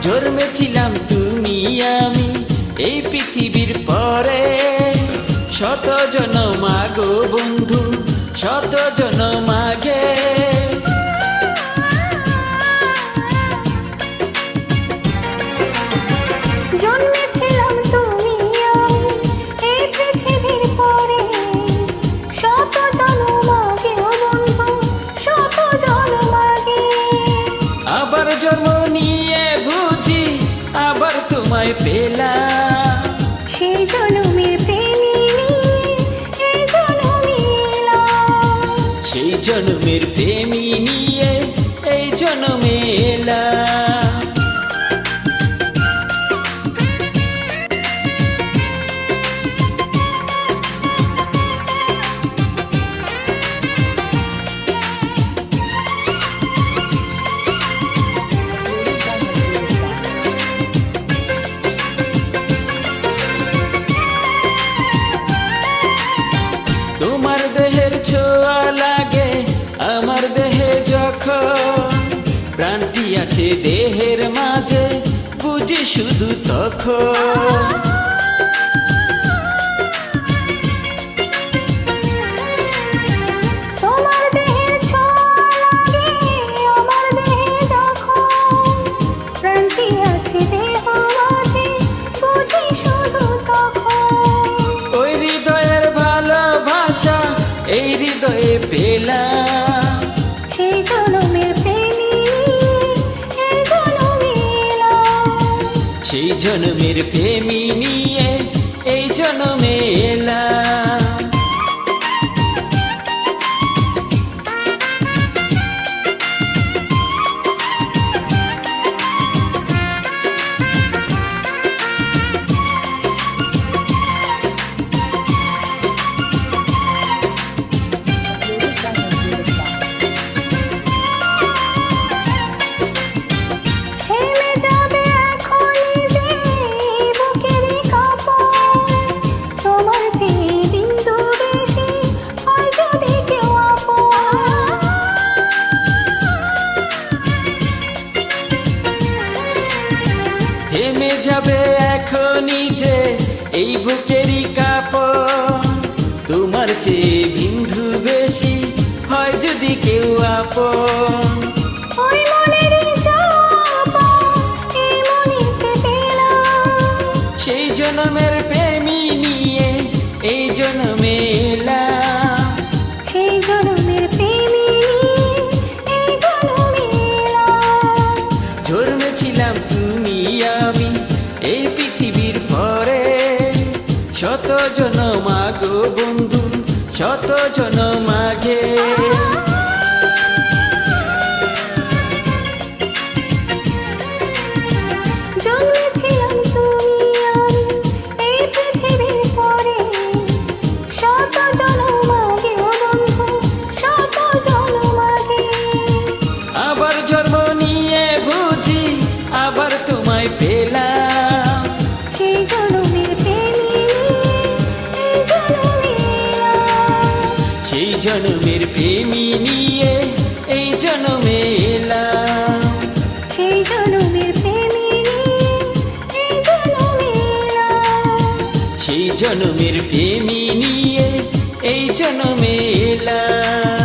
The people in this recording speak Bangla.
জন্মেছিলাম তুমি আমি এই পৃথিবীর পরে, শত জনম আগো বন্ধু, শত জনম আগে। জন্মেছিলাম তুমি আমি এই পৃথিবীর পরে, শত জনম আগে বন্ধু, শত জনম আগে। আবার জন্ম নিয়ে বুঝি আবার তোমায় পেলাম, সেই জনমের প্রেমিনী এই জনমে এলাম। সেই জন্মের প্রেমী নিয়ে এই জন্মে এলাম। তোমার দেহের ছোঁয়া লাগে আমার দেহে যখন, প্রাণটি আছে দেহের মাঝে বুঝি শুধু তখন। তোমার দেহের ছোঁয়া লাগে আমার দেহে যখন, প্রাণটি আছে দেহ মাঝে বুঝি শুধু তখন। ওই হৃদয়ের ভালোবাসা এই হৃদয়ে পেলাম, সেই জনমের প্রেমিনী এই জনমে এলাম। সেই জন্মের প্রেমী নিয়ে এই জন্মে এলাম। থেমে যাবে এখনই যে এই বুকেরই কাঁপন, তোমার চেয়ে বিন্দু বেশি হয় যদি কেউ আপন। থেমে যাবে এখনই যে এই বুকেরই কাঁপন, তোমার চেয়ে বিন্দু বেশি হয় যদি কেউ আপন। ওই মনেরই চাপা এই মনেতে পেলাম, সেই জন্মের প্রেমী নিয়ে এই জন্মে এলাম, সেই জনমের প্রেমিনী এই জনমে এলাম। জন্মেছিলাম তুমি আমি এই পৃথিবীর পরে, শত জনম আগো বন্ধু, শত জনম আগে। জন্মেছিলাম তুমি আমি এই পৃথিবীর পরে, শত জনম আগে বন্ধু, শত জনম আগে। আবার জন্ম নিয়ে বুঝি আবার তোমায় পেলাম, সেই জনমের প্রেমিনী এই জনমে এলাম। সেই জন্মের প্রেমী নিয়ে এই জন্মে এলাম, সেই জনমের প্রেমিনী এই জনমে এলাম। সেই জন্মের প্রেমী নিয়ে এই জন্মে এলাম।